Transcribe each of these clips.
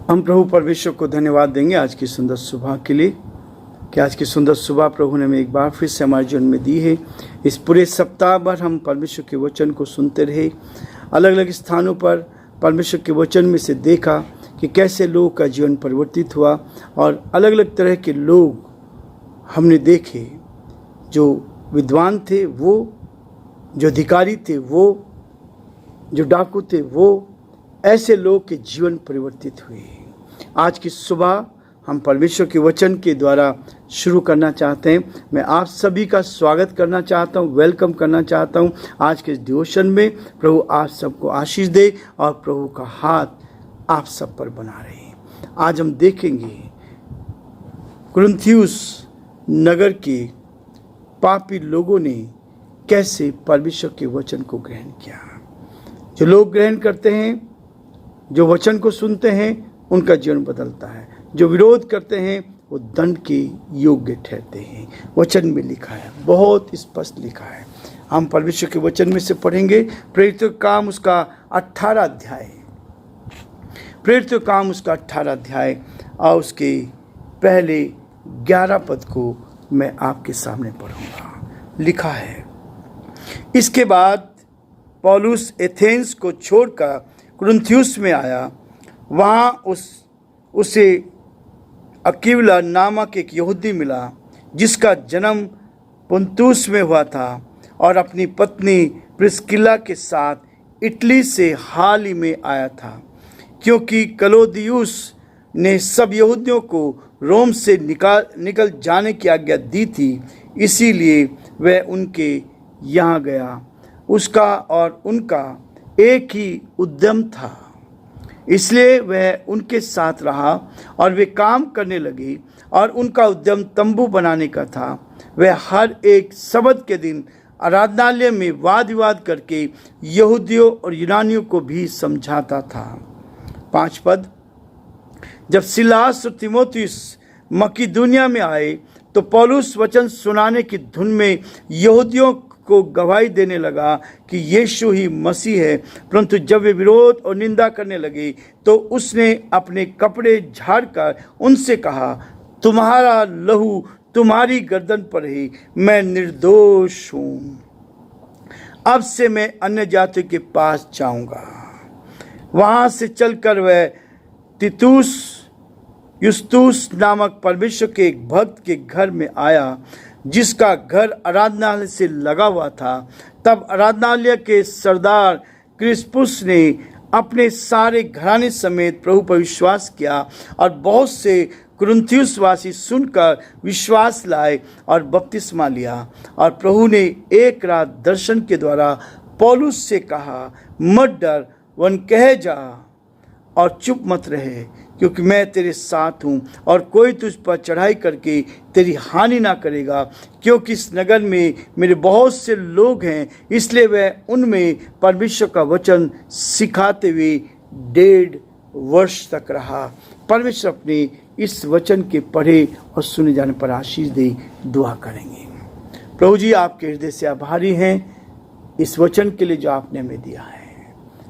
हम प्रभु परमेश्वर को धन्यवाद देंगे आज की सुंदर सुबह के लिए कि आज की सुंदर सुबह प्रभु ने हमें एक बार फिर से हमारे जीवन में दी है। इस पूरे सप्ताह भर हम परमेश्वर के वचन को सुनते रहे, अलग अलग स्थानों पर परमेश्वर के वचन में से देखा कि कैसे लोगों का जीवन परिवर्तित हुआ और अलग अलग तरह के लोग हमने देखे, जो विद्वान थे वो, जो अधिकारी थे वो, जो डाकू थे वो, ऐसे लोग के जीवन परिवर्तित हुए। आज की सुबह हम परमेश्वर के वचन के द्वारा शुरू करना चाहते हैं। मैं आप सभी का स्वागत करना चाहता हूं, वेलकम करना चाहता हूं आज के डिवोशन में। प्रभु आप सबको आशीष दे और प्रभु का हाथ आप सब पर बना रहे। आज हम देखेंगे कुरिन्थियुस नगर के पापी लोगों ने कैसे परमेश्वर के वचन को ग्रहण किया। जो लोग ग्रहण करते हैं, जो वचन को सुनते हैं, उनका जीवन बदलता है। जो विरोध करते हैं वो दंड के योग्य ठहरते हैं। वचन में लिखा है, बहुत स्पष्ट लिखा है। हम परमेश्वर के वचन में से पढ़ेंगे। प्रेरितों का काम उसका 18 अध्याय, प्रेरितों का काम उसका 18 अध्याय और उसके पहले 11 पद को मैं आपके सामने पढ़ूंगा। लिखा है, इसके बाद पौलुस एथेंस को छोड़कर कुरिन्थियुस में आया। वहाँ उसे अक्विला नामक एक यहूदी मिला जिसका जन्म पुन्तुस में हुआ था और अपनी पत्नी प्रिस्किला के साथ इटली से हाल ही में आया था, क्योंकि क्लौदियुस ने सब यहूदियों को रोम से निकल जाने की आज्ञा दी थी, इसीलिए वह उनके यहाँ गया। उसका और उनका एक ही उद्यम था, इसलिए वह उनके साथ रहा और वे काम करने लगे और उनका उद्यम तंबू बनाने का था। वह हर एक सब्त के दिन आराधनालय में वाद विवाद करके यहूदियों और यूनानियों को भी समझाता था। 5 पद, जब सिलास और तीमुथियुस मकिदुनिया में आए तो पौलुस वचन सुनाने की धुन में यहूदियों को गवाही देने लगा कि यीशु ही मसीह है। परंतु जब वे विरोध और निंदा करने लगे तो उसने अपने कपड़े झाड़कर उनसे कहा, तुम्हारा लहू तुम्हारी गर्दन पर है, मैं निर्दोष हूँ। अब से मैं अन्य जातियों के पास जाऊंगा। वहां से चलकर वह तीतुस युस्तुस नामक परमेश्वर के एक भक्त के घर में आया जिसका घर आराधनालय से लगा हुआ था। तब आराधनालय के सरदार क्रिस्पुस ने अपने सारे घराने समेत प्रभु पर विश्वास किया और बहुत से कुरिन्थियुस वासी सुनकर विश्वास लाए और बपतिस्मा लिया। और प्रभु ने एक रात दर्शन के द्वारा पौलुस से कहा, मत डर, वन कह जा और चुप मत रहे, क्योंकि मैं तेरे साथ हूँ और कोई तुझ पर चढ़ाई करके तेरी हानि ना करेगा, क्योंकि इस नगर में मेरे बहुत से लोग हैं। इसलिए वह उनमें परमेश्वर का वचन सिखाते हुए 1.5 वर्ष तक रहा। परमेश्वर अपने इस वचन के पढ़े और सुने जाने पर आशीष दे। दुआ करेंगे। प्रभु जी, आपके हृदय से आभारी हैं इस वचन के लिए जो आपने हमें दिया है।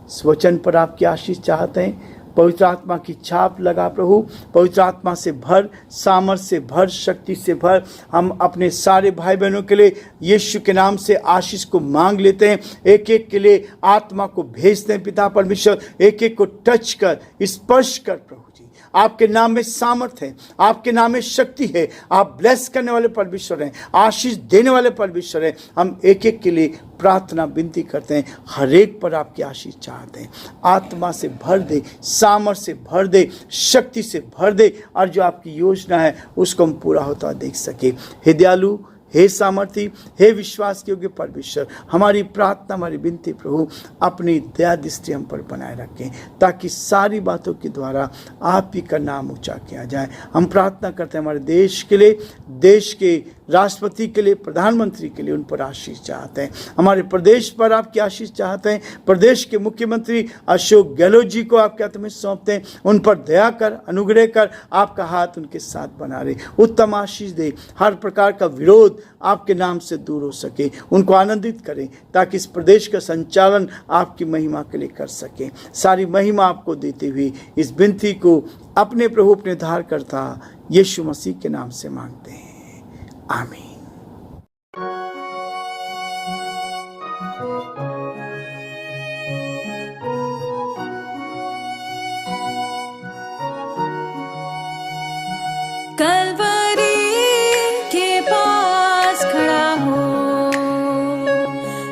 इस वचन पर आपकी आशीष चाहते हैं। पवित्र आत्मा की छाप लगा प्रभु, पवित्र आत्मा से भर, सामर्थ से भर, शक्ति से भर। हम अपने सारे भाई बहनों के लिए यीशु के नाम से आशीष को मांग लेते हैं। एक एक के लिए आत्मा को भेजते हैं पिता परमेश्वर, एक एक को टच कर, स्पर्श कर प्रभु जी। आपके नाम में सामर्थ है, आपके नाम में शक्ति है। आप ब्लेस करने वाले परमेश्वर हैं, आशीष देने वाले परमेश्वर हैं। हम एक एक के लिए प्रार्थना विनती करते हैं। हर एक पर आपकी आशीष चाहते हैं। आत्मा से भर दे, सामर्थ से भर दे, शक्ति से भर दे, और जो आपकी योजना है उसको हम पूरा होता देख सके। हे दयालु, हे सामर्थी, हे विश्वास योग्य परमेश्वर, हमारी प्रार्थना, हमारी विनती प्रभु अपनी दया दृष्टि हम पर बनाए रखें, ताकि सारी बातों के द्वारा आप ही का नाम ऊंचा किया जाए। हम प्रार्थना करते हैं हमारे देश के लिए, देश के राष्ट्रपति के लिए, प्रधानमंत्री के लिए, उन पर आशीष चाहते हैं। हमारे प्रदेश पर आपकी आशीष चाहते हैं। प्रदेश के मुख्यमंत्री अशोक गहलोत जी को आपके हाथ में सौंपते हैं। उन पर दया कर, अनुग्रह कर, आपका हाथ उनके साथ बना रहे, उत्तम आशीष दे। हर प्रकार का विरोध, आपके नाम से दूर हो सके। उनको आनंदित करें ताकि इस प्रदेश का संचालन आपकी महिमा के लिए कर सकें। सारी महिमा आपको देते हुए इस विनती को अपने प्रभु अपने उद्धारकर्ता यीशु मसीह के नाम से मांगते हैं, आमीन। कलवरी के पास खड़ा हो,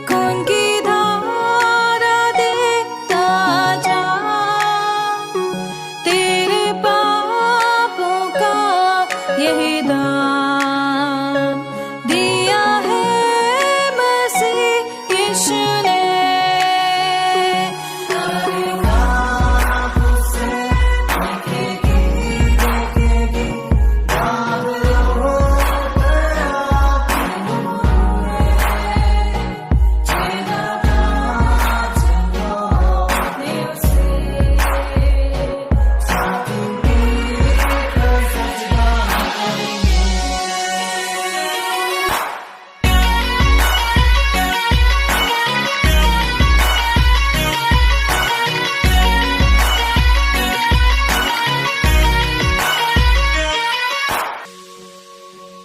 खून की धारा देखता जा, तेरे पापों का यही दाम दिया है मसीह यीशु ने।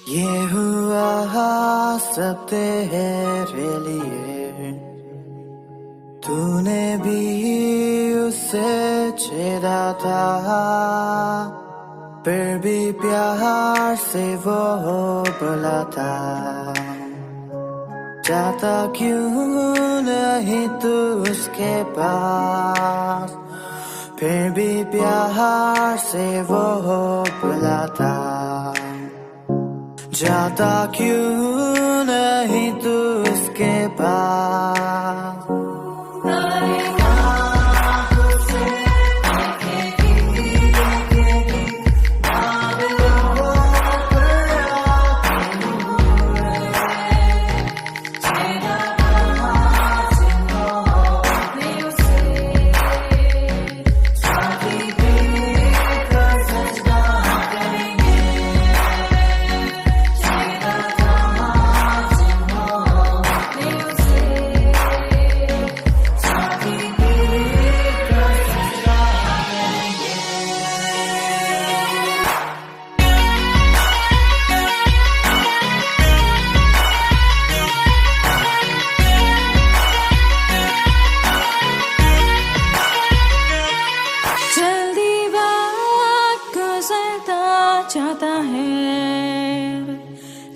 ये हुआ सब तेरे लिए, तूने भी उसे छेड़ा था, फिर भी प्यार से वो बुलाता, जाता क्यों नहीं तू उसके पास, फिर भी प्यार से वो बुलाता, जाता क्यों नहीं तू उसके पास। चाहता है,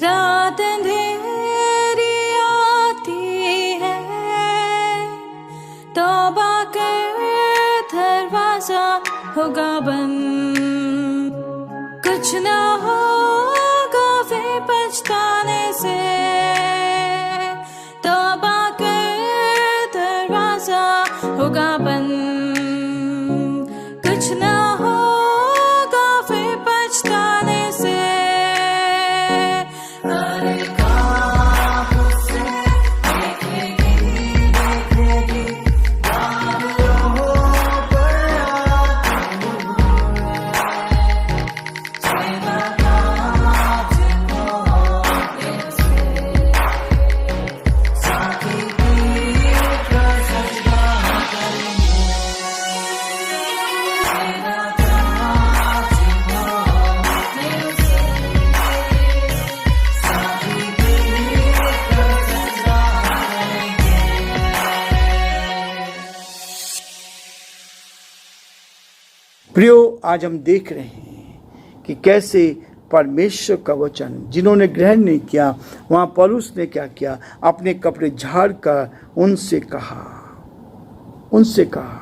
रात अंधेरी आती है, तौबा कर दरवाजा होगा बंद, कुछ ना होगा वे पछताने से, तौबा कर दरवाजा होगा बंद, कुछ ना प्रियो, आज हम देख रहे हैं कि कैसे परमेश्वर का वचन जिन्होंने ग्रहण नहीं किया, वहाँ पौलुस ने क्या किया, अपने कपड़े झाड़ कर उनसे कहा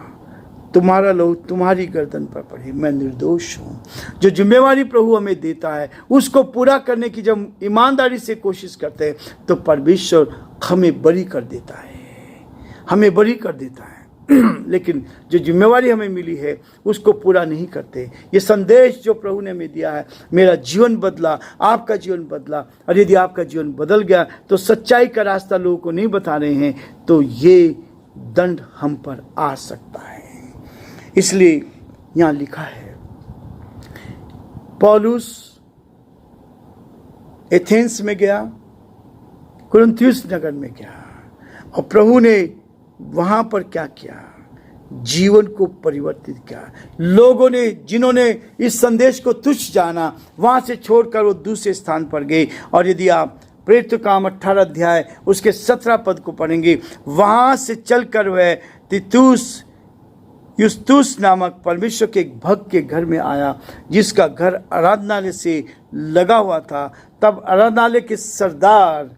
तुम्हारा लहू तुम्हारी गर्दन पर पड़े, मैं निर्दोष हूँ। जो जिम्मेवारी प्रभु हमें देता है उसको पूरा करने की जब ईमानदारी से कोशिश करते हैं तो परमेश्वर हमें बरी कर देता है, लेकिन जो जिम्मेवारी हमें मिली है उसको पूरा नहीं करते। ये संदेश जो प्रभु ने हमें दिया है, मेरा जीवन बदला, आपका जीवन बदला, और यदि आपका जीवन बदल गया तो सच्चाई का रास्ता लोगों को नहीं बता रहे हैं तो ये दंड हम पर आ सकता है। इसलिए यहाँ लिखा है, पौलुस एथेंस में गया, कुरिन्थियुस नगर में गया और प्रभु ने वहां पर क्या किया, जीवन को परिवर्तित किया। लोगों ने, जिन्होंने इस संदेश को तुच्छ जाना, वहां से छोड़कर वो दूसरे स्थान पर गए। और यदि आप प्रेरित काम 18 अध्याय उसके 17 पद को पढ़ेंगे, वहां से चलकर वह तीतुस युस्तुस नामक परमेश्वर के एक भक्त के घर में आया, जिसका घर आराधनालय से लगा हुआ था। तब आराधनालय के सरदार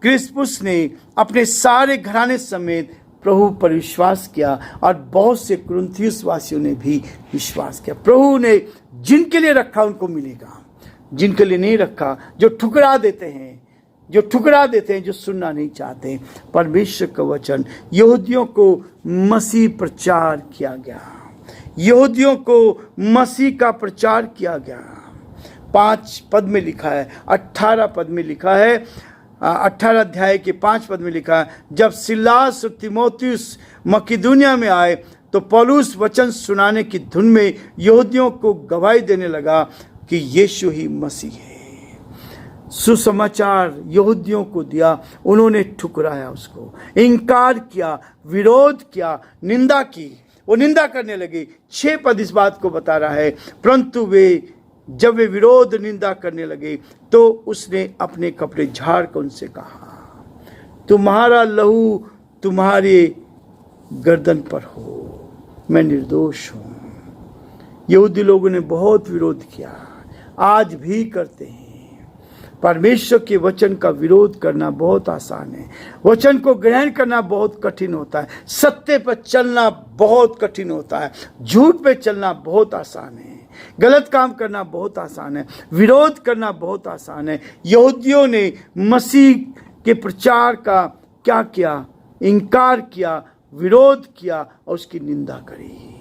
क्रिस्पुस ने अपने सारे घराने समेत प्रभु पर विश्वास किया और बहुत से कुरिन्थियुस वासियों ने भी विश्वास किया। प्रभु ने जिनके लिए रखा उनको मिलेगा, जिनके लिए नहीं रखा, जो ठुकरा देते हैं, जो सुनना नहीं चाहते। परमेश्वर का वचन यहूदियों को मसीह प्रचार किया गया, यहूदियों को मसीह का प्रचार किया गया। 5 पद में लिखा है, 18 पद में लिखा है, 18 अध्याय के 5 पद में लिखा है, जब सिलास और तीमुथियुस मकिदुनिया में आए तो पौलुस वचन सुनाने की धुन में यहूदियों को गवाही देने लगा कि यीशु ही मसीह है। सुसमाचार यहूदियों को दिया, उन्होंने ठुकराया, उसको इनकार किया, विरोध किया, निंदा की। वो निंदा करने लगे। 6 पद इस बात को बता रहा है, परंतु जब वे विरोध निंदा करने लगे तो उसने अपने कपड़े झाड़ कर उनसे कहा, तुम्हारा लहू तुम्हारे गर्दन पर हो, मैं निर्दोष हूं। यहूदी लोगों ने बहुत विरोध किया, आज भी करते हैं। परमेश्वर के वचन का विरोध करना बहुत आसान है, वचन को ग्रहण करना बहुत कठिन होता है, सत्य पर चलना बहुत कठिन होता है, झूठ पे चलना बहुत आसान है, गलत काम करना बहुत आसान है, विरोध करना बहुत आसान है। यहूदियों ने मसीह के प्रचार का क्या किया, इनकार किया, विरोध किया और उसकी निंदा करी।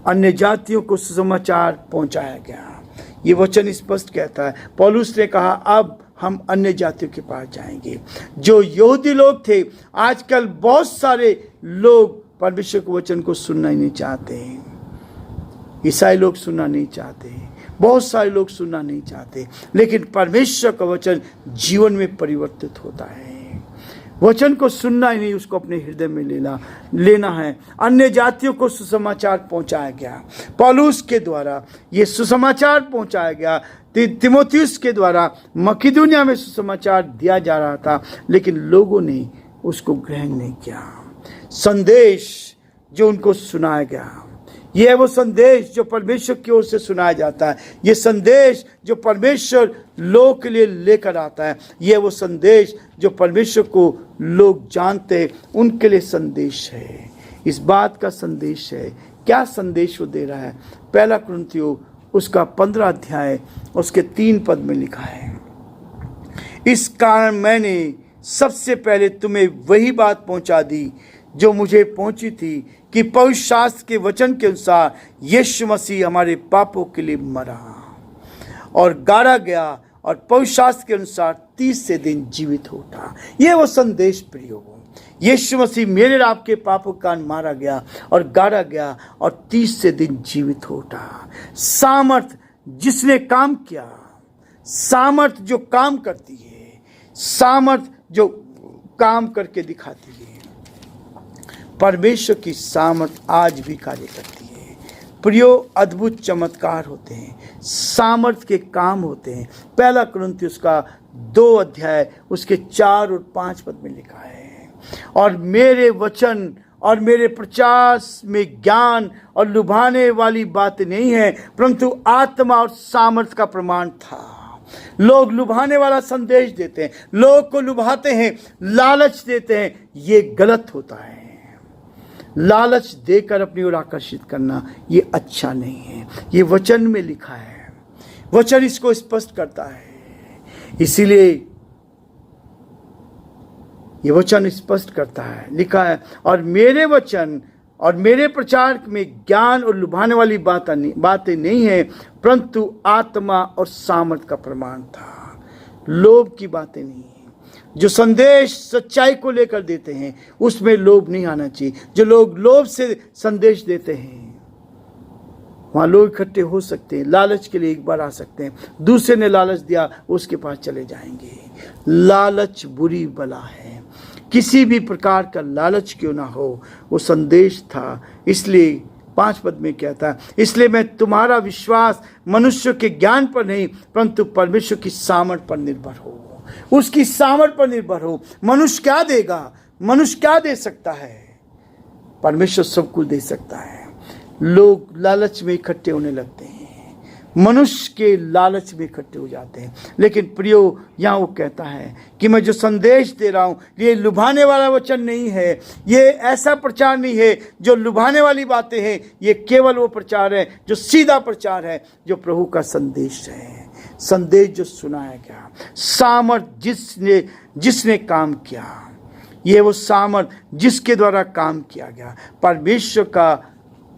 अन्य जातियों को सुसमाचार पहुंचाया गया। ये वचन स्पष्ट कहता है, पौलुस ने कहा अब हम अन्य जातियों के पास जाएंगे। जो यहूदी लोग थे, आजकल बहुत सारे लोग परमेश्वर के वचन को सुनना ही नहीं चाहते। ईसाई लोग सुनना नहीं चाहते, बहुत सारे लोग सुनना नहीं चाहते, लेकिन परमेश्वर का वचन जीवन में परिवर्तित होता है। वचन को सुनना ही नहीं, उसको अपने हृदय में लेना है। अन्य जातियों को सुसमाचार पहुंचाया गया, पौलुस के द्वारा ये सुसमाचार पहुंचाया गया। तीमुथियुस के द्वारा मकिदुनिया में सुसमाचार दिया जा रहा था, लेकिन लोगों ने उसको ग्रहण नहीं किया। संदेश जो उनको सुनाया गया, यह है वो संदेश जो परमेश्वर की ओर से सुनाया जाता है। ये संदेश जो परमेश्वर लोग के लिए लेकर आता है, यह वो संदेश जो परमेश्वर को लोग जानते हैं, उनके लिए संदेश है। इस बात का संदेश है। क्या संदेश वो दे रहा है? 1 कुरिन्थियों उसका 15 अध्याय उसके 3 पद में लिखा है, इस कारण मैंने सबसे पहले तुम्हें वही बात पहुंचा दी जो मुझे पहुंची थी कि पवित्र शास्त्र के वचन के अनुसार यीशु मसीह हमारे पापों के लिए मरा और गाड़ा गया और पवित्र शास्त्र के अनुसार 30 दिन जीवित उठा। यह वो संदेश प्रियो, यीशु मसीह मेरे आपके पापों का कारण मारा गया और गाड़ा गया और 30 दिन जीवित उठा। सामर्थ जिसने काम किया, सामर्थ जो काम करती है, सामर्थ जो काम करके दिखाती है, परमेश्वर की सामर्थ आज भी कार्य करती है। प्रियो, अद्भुत चमत्कार होते हैं, सामर्थ के काम होते हैं। 1 कुरिन्थियों उसका 2 अध्याय उसके 4 और 5 पद में लिखा है, और मेरे वचन और मेरे प्रचार में ज्ञान और लुभाने वाली बात नहीं है, परंतु आत्मा और सामर्थ का प्रमाण था। लोग लुभाने वाला संदेश देते हैं, लोग को लुभाते हैं, लालच देते हैं, ये गलत होता है। लालच देकर अपनी ओर आकर्षित करना ये अच्छा नहीं है। ये वचन में लिखा है, वचन इसको स्पष्ट करता है। इसीलिए ये वचन स्पष्ट करता है, लिखा है, और मेरे वचन और मेरे प्रचार में ज्ञान और लुभाने वाली बातें नहीं है, परंतु आत्मा और सामर्थ का प्रमाण था। लोभ की बातें नहीं है। जो संदेश सच्चाई को लेकर देते हैं उसमें लोभ नहीं आना चाहिए। जो लोग लोभ से संदेश देते हैं वहाँ लोग इकट्ठे हो सकते हैं, लालच के लिए एक बार आ सकते हैं, दूसरे ने लालच दिया उसके पास चले जाएंगे। लालच बुरी बला है, किसी भी प्रकार का लालच क्यों ना हो। वो संदेश था, इसलिए 5 पद में कहता है, इसलिए मैं तुम्हारा विश्वास मनुष्य के ज्ञान पर नहीं परंतु परमेश्वर की सामर्थ पर निर्भर हो। उसकी सामर्थ पर निर्भर हो। मनुष्य क्या देगा, मनुष्य क्या दे सकता है, परमेश्वर सब कुछ दे सकता है। लोग लालच में इकट्ठे होने लगते हैं, मनुष्य के लालच में इकट्ठे हो जाते हैं। लेकिन प्रियो, यहाँ वो कहता है कि मैं जो संदेश दे रहा हूँ ये लुभाने वाला वचन नहीं है, ये ऐसा प्रचार नहीं है जो लुभाने वाली बातें हैं। ये केवल वो प्रचार है जो सीधा प्रचार है, जो प्रभु का संदेश है, संदेश जो सुनाया गया, सामर्थ जिसने काम किया, ये वो सामर्थ जिसके द्वारा काम किया गया। परमेश्वर का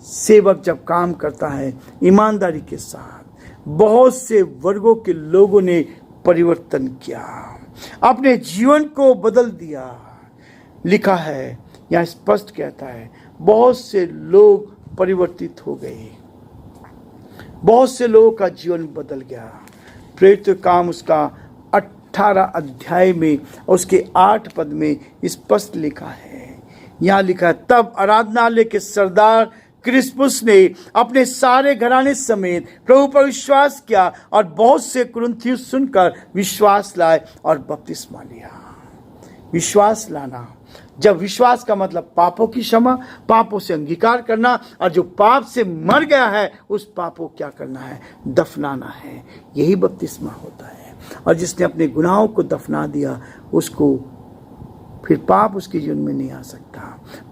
सेवक जब काम करता है ईमानदारी के साथ, बहुत से वर्गों के लोगों ने परिवर्तन किया, अपने जीवन को बदल दिया। लिखा है, यहाँ स्पष्ट कहता है, बहुत से लोग परिवर्तित हो गए, बहुत से लोगों का जीवन बदल गया। प्रेरित काम उसका 18 अध्याय में उसके 8 पद में स्पष्ट लिखा है। यहाँ लिखा है, तब आराधनालय के सरदार क्रिस्पुस ने अपने सारे घराने समेत प्रभु पर विश्वास किया और बहुत से कुरिन्थियुस सुनकर विश्वास लाए और बपतिस्मा लिया। विश्वास लाना, जब विश्वास का मतलब पापों की क्षमा, पापों से अंगीकार करना, और जो पाप से मर गया है उस पाप को क्या करना है, दफनाना है। यही बपतिस्मा होता है। और जिसने अपने गुनाहों को दफना दिया उसको फिर पाप उसके जीवन में नहीं आ सकता।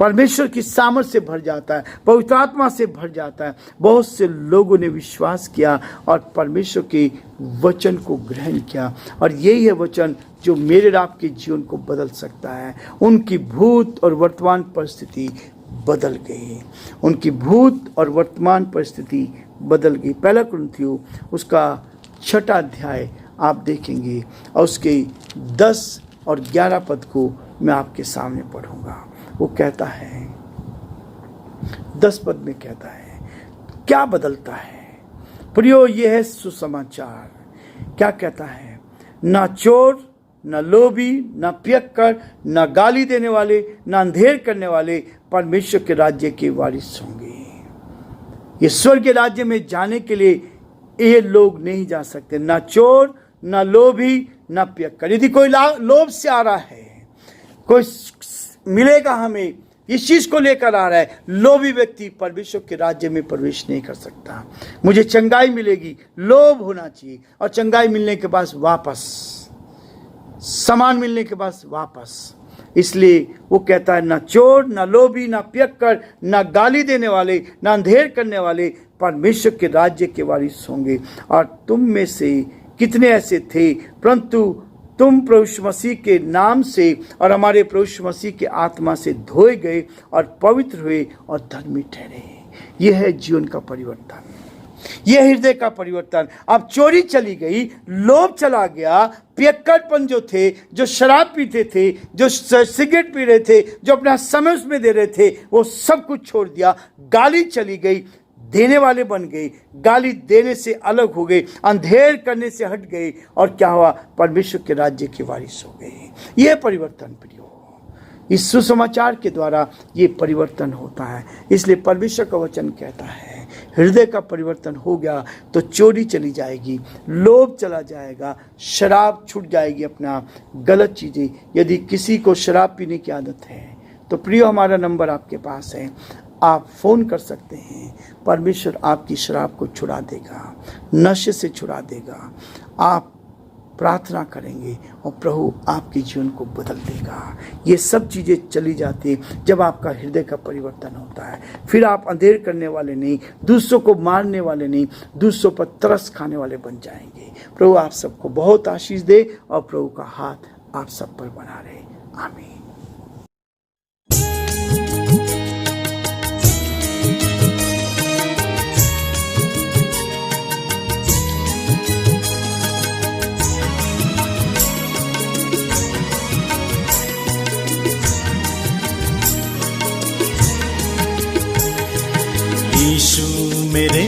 परमेश्वर की सामर्थ से भर जाता है, पवित्र आत्मा से भर जाता है। बहुत से लोगों ने विश्वास किया और परमेश्वर के वचन को ग्रहण किया, और यही है वचन जो मेरे और आपके जीवन को बदल सकता है। उनकी भूत और वर्तमान परिस्थिति बदल गई, उनकी भूत और वर्तमान परिस्थिति बदल गई। 1 कुरिन्थियों उसका 6 अध्याय आप देखेंगे और उसके 10 और 11 पद को मैं आपके सामने पढ़ूंगा। वो कहता है, 10 पद में कहता है, क्या बदलता है प्रियो, ये है सुसमाचार। क्या कहता है, ना चोर, ना लोभी, ना पियक्कर, ना गाली देने वाले, ना अंधेर करने वाले परमेश्वर के राज्य के वारिस होंगे। ये स्वर्ग के राज्य में जाने के लिए ये लोग नहीं जा सकते। ना चोर, ना लोभी, ना पियक्कर। यदि कोई लोभ से आ रहा है, कोई मिलेगा हमें, इस चीज को लेकर आ रहा है, लोभी व्यक्ति परमेश्वर के राज्य में प्रवेश नहीं कर सकता। मुझे चंगाई मिलेगी, लोभ होना चाहिए, और चंगाई मिलने के बाद वापस, सामान मिलने के बाद वापस। इसलिए वो कहता है, ना चोर, ना लोभी, ना पियक्कर, ना गाली देने वाले, ना अंधेर करने वाले परमेश्वर के राज्य के वारिस होंगे। और तुम में से कितने ऐसे थे, परंतु तुम प्रभु यीशु मसीह के नाम से और हमारे प्रभु यीशु मसीह के आत्मा से धोए गए और पवित्र हुए और धर्मी ठहरे। यह है जीवन का परिवर्तन, यह हृदय का परिवर्तन। अब चोरी चली गई, लोभ चला गया, पियक्कड़पन जो थे, जो शराब पीते थे, जो सिगरेट पी रहे थे, जो अपना समय उसमें दे रहे थे, वो सब कुछ छोड़ दिया। गाली चली गई, देने वाले बन गए, गाली देने से अलग हो गए, अंधेर करने से हट गए, और क्या हुआ, परमेश्वर के राज्य के वारिस हो गए। यह परिवर्तन प्रियो, इस सुसमाचार के द्वारा ये परिवर्तन होता है। इसलिए परमेश्वर का वचन कहता है, हृदय का परिवर्तन हो गया तो चोरी चली जाएगी, लोभ चला जाएगा, शराब छूट जाएगी, अपना गलत चीज़ें। यदि किसी को शराब पीने की आदत है तो प्रियो, हमारा नंबर आपके पास है, आप फ़ोन कर सकते हैं। परमेश्वर आपकी शराब को छुड़ा देगा, नशे से छुड़ा देगा। आप प्रार्थना करेंगे और प्रभु आपके जीवन को बदल देगा। ये सब चीज़ें चली जाती हैं जब आपका हृदय का परिवर्तन होता है। फिर आप अंधेर करने वाले नहीं, दूसरों को मारने वाले नहीं, दूसरों पर तरस खाने वाले बन जाएंगे। प्रभु आप सबको बहुत आशीष दे और प्रभु का हाथ आप सब पर बना रहे। आमीन। यीशु मेरे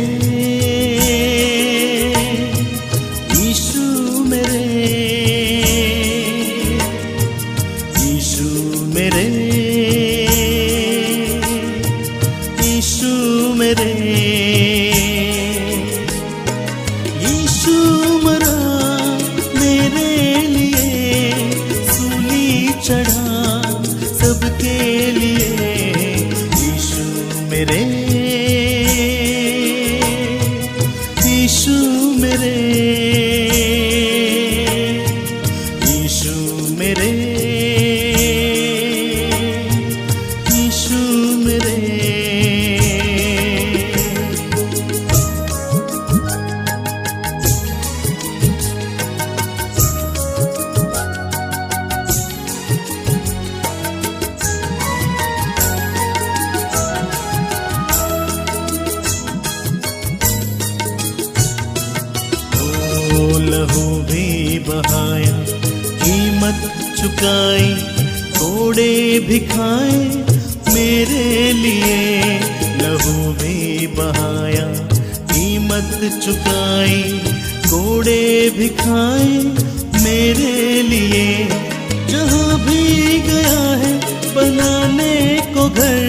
यीशु मेरे, यीशु मेरे, यीशु मेरे। लहू भी बहाया, कीमत चुकाई, कोड़े भी खाए मेरे लिए। लहू भी बहाया, कीमत चुकाई, कोड़े भी खाए मेरे लिए। जहाँ भी गया है बनाने को घर,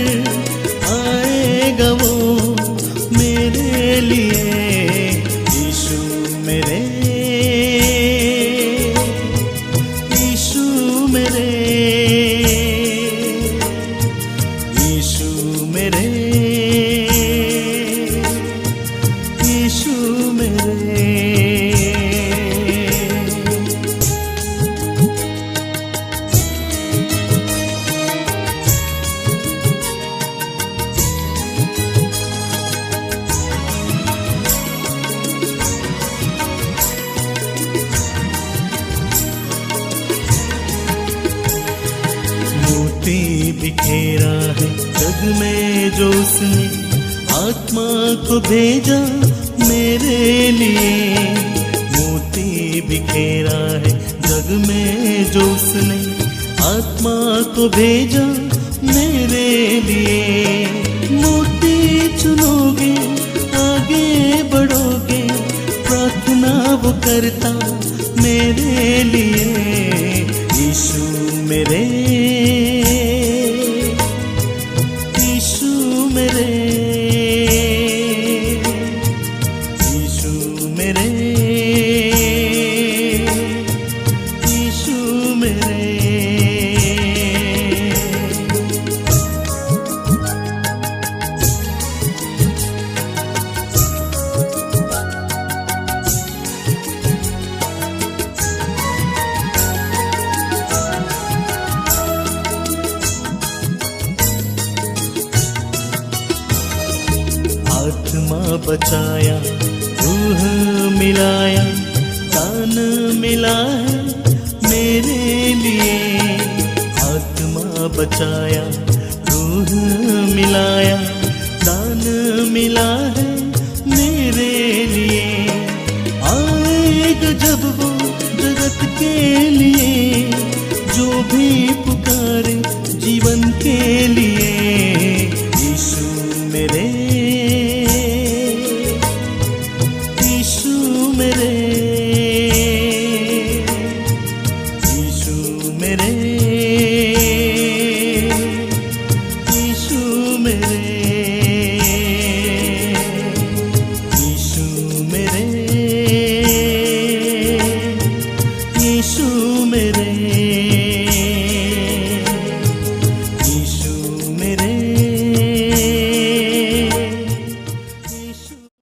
आएगा वो मेरे लिए। यीशु मेरे, यीशु मेरे, यीशु मेरे, यीशु मेरे। मोती बिखेरा है जग में जो उसने, आत्मा को भेजा मेरे लिए। मोती बिखेरा है जग में जो उसने, आत्मा को भेजा मेरे लिए। मोती चुनोगे आगे बढ़ोगे, प्रार्थना वो करता मेरे लिए। यीशु मेरे, यीशु मेरे, यीशु मेरे, यीशु मेरे। आत्मा बचाया, रूह मिलाया, दान मिला है मेरे लिए। आत्मा बचाया, रूह मिलाया, दान मिला है मेरे लिए। आएगा जब वो जगत के लिए, जो भी पुकारे जीवन के लिए।